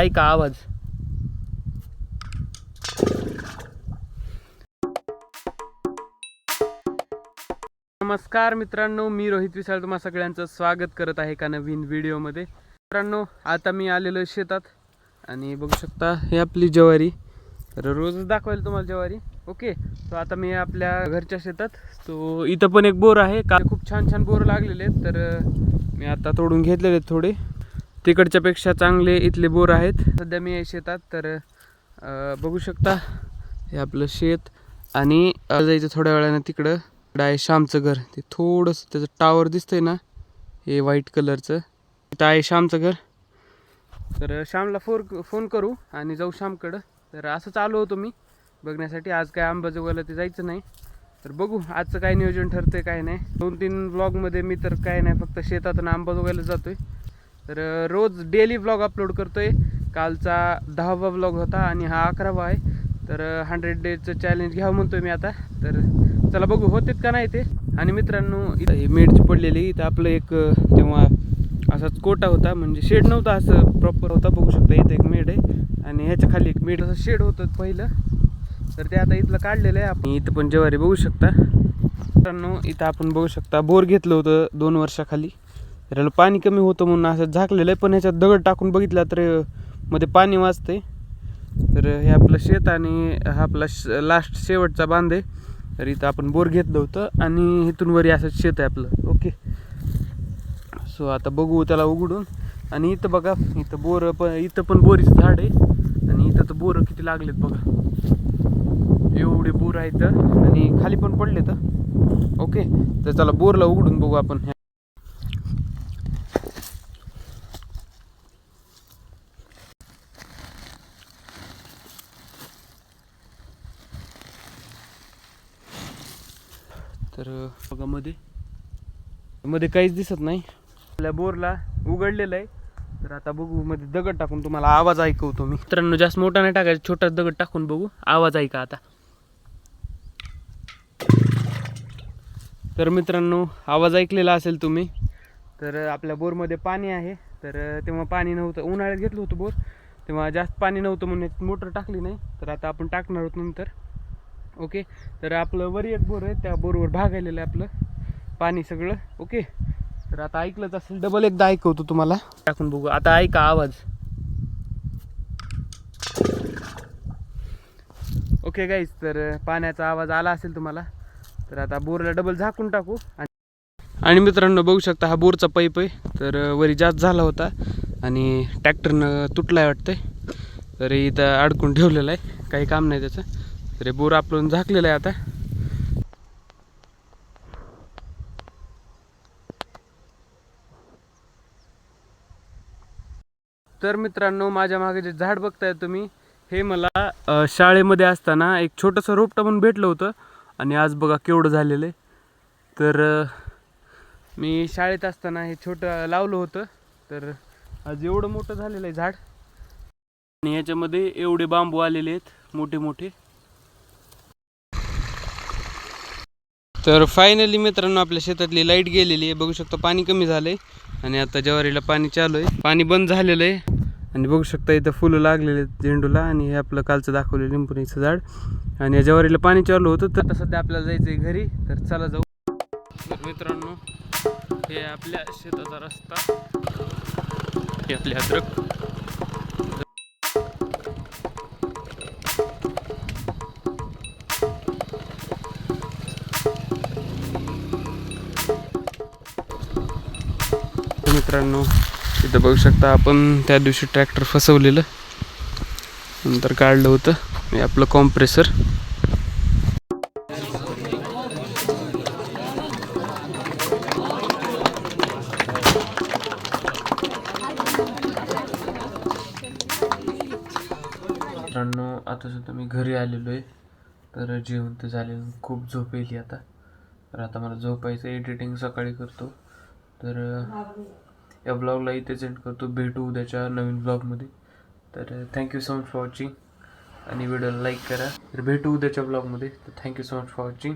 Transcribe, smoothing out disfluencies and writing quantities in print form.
ऐका आवाज. नमस्कार मित्रांनो, मी रोहित विसाळ तुम्हा सगळ्यांचं स्वागत करत आहे एका नवीन व्हिडिओमध्ये. मित्रांनो, आता मी आलेलो शेतात आणि बघू शकता हे आपली ज्वारी. तर रोजच दाखवायला तुम्हाला ज्वारी. ओके, तो आता मी आपल्या घरच्या शेतात, तो इथं पण एक बोर आहे का, खूप छान छान बोर लागलेले आहेत. तर मी आता तोडून घेतलेले आहेत थोडे, तिकडच्या पेक्षा चांगले इथले बोर आहेत. सध्या मी आहे शेतात. तर बघू शकता हे आपलं शेत आणि जायचं थोड्या वेळानं तिकडं आहे श्यामचं घर. ते थोडंसं त्याचं टावर दिसतंय ना, हे व्हाईट कलरचं, तिथं आहे श्यामचं घर. तर श्यामला फोन करू आणि जाऊ श्यामकडं. तर असं चालू होतो मी बघण्यासाठी. आज काय अंबाजोगाईला ते जायचं नाही, तर बघू आजचं काय नियोजन ठरतंय काय नाही. 2-3 व्लॉगमध्ये मी तर काय नाही, फक्त शेतात आणि अंबाजोगाईला जातोय. तर रोज डेली व्लॉग अपलोड करतोय. कालचा 10वा व्लॉग होता आणि हा 11वा आहे. तर 100 डेजचं चॅलेंज घ्यावं म्हणतोय मी आता. तर चला बघू होतेत का नाही ते. आणि मित्रांनो, इथं ही मेडची पडलेली, इथं आपलं एक तेव्हा असाच कोटा होता, म्हणजे शेड नव्हता, असं प्रॉपर होता. बघू शकता इथं एक मेड आहे आणि ह्याच्या खाली एक मेड, असं शेड होतं पहिलं. तर ते आता इथलं काढलेलं आहे आपण. इथं पण ज्वारी बघू शकता मित्रांनो. इथं आपण बघू शकता बोर घेतलं होतं 2 वर्षाखाली. तर याला पाणी कमी होतं म्हणून असं झाकलेलं आहे, पण ह्याच्यात दगड टाकून बघितला तर मध्ये पाणी वाजतंय. तर हे आपलं शेत आणि हा आपला लास्ट शेवटचा बांध आहे. तर इथं आपण बोर घेतलं होतं आणि इथून वरी असं शेत आहे आपलं. ओके, सो आता बघू त्याला उघडून. आणि इथं बघा, इथं बोर पण, इथं पण बोरीचं झाड आहे आणि इथं तर बोरं किती लागलेत बघा. एवढे बोर आहेत आणि खाली पण पडले तर. ओके, तर चला बोरला उघडून बघू आपण. तर बघा मध्ये काहीच दिसत नाही. आपल्या बोरला उघडलेलं आहे. तर आता बघू मध्ये दगड टाकून तुम्हाला आवाज ऐकवतो मी. मित्रांनो, जास्त मोठा नाही टाकायचा, छोटा दगड टाकून बघू, आवाज ऐका आता. तर मित्रांनो, आवाज ऐकलेला असेल तुम्ही. तर आपल्या बोरमध्ये पाणी आहे. तर तेव्हा पाणी नव्हतं, उन्हाळ्यात घेतलं होतं बोर, तेव्हा जास्त पाणी नव्हतं म्हणून मोटर टाकली नाही. तर आता आपण टाकणार आहोत नंतर. ओके, तर आपलं वरी एक बोर आहे, त्या बोरवर भागायलेलं आहे आपलं पाणी सगळं. ओके, तर आता ऐकलंच असेल, डबल एकदा ऐकवतो तुम्हाला, टाकून बघू आता. ऐका आवाज. ओके गाईज, तर पाण्याचा आवाज आला असेल तुम्हाला. तर आता बोरला डबल झाकून टाकू. आणि मित्रांनो, बघू शकता हा बोरचा पाईप आहे. तर वरी जास्त झाला होता आणि ट्रॅक्टरनं तुटलाय वाटतंय. तर इथं अडकून ठेवलेलं आहे, काही काम नाही त्याचं. तर बोर आपण झाकलेलं आहे आता. तर मित्रांनो, माझ्या मागे जे झाड बघताय तुम्ही, हे मला शाळेमध्ये असताना एक छोटंसं रोपटं म्हणून भेटलं होतं आणि आज बघा केवढं झालेलं आहे. तर मी शाळेत असताना हे छोटं लावलं होतं. तर आज एवढं मोठं झालेलं आहे झाड आणि ह्याच्यामध्ये एवढे बांबू आलेले आहेत मोठे मोठे. तर फायनली मित्रांनो, आपल्या शेतातली लाईट गेलेली आहे. बघू शकता पाणी कमी झालंय आणि आता ज्वारीला पाणी चालू आहे. पाणी बंद झालेलं आहे आणि बघू शकता इथं फुलं लागलेले आहेत झेंडूला. आणि हे आपलं कालचं दाखवलेलं लिंबुनीचं झाड आणि या ज्वारीला पाणी चालू होतं. तर सध्या आपल्याला जायचं आहे घरी, तर चला जाऊ. तर मित्रांनो, हे आपल्या शेताचा रस्ता, हे आपले अद्रक. मित्रांनो, इथं बघू शकता आपण त्या दिवशी ट्रॅक्टर फसवलेलं, नंतर काढलं होतं. हे आपलं कॉम्प्रेसर. मित्रांनो, आता सुद्धा मी घरी आलेलो आहे. तर जेवण तर झालेलं, खूप झोप येईल आता. तर आता मला झोपायचं, एडिटिंग सकाळी करतो. तर या ब्लॉगला इथेच एंड करतो. भेटू उद्याच्या नवीन ब्लॉगमध्ये. तर thank you so much for watching आणि व्हिडिओला लाईक करा. तर भेटू उद्याच्या ब्लॉगमध्ये. तर thank you so much for watching.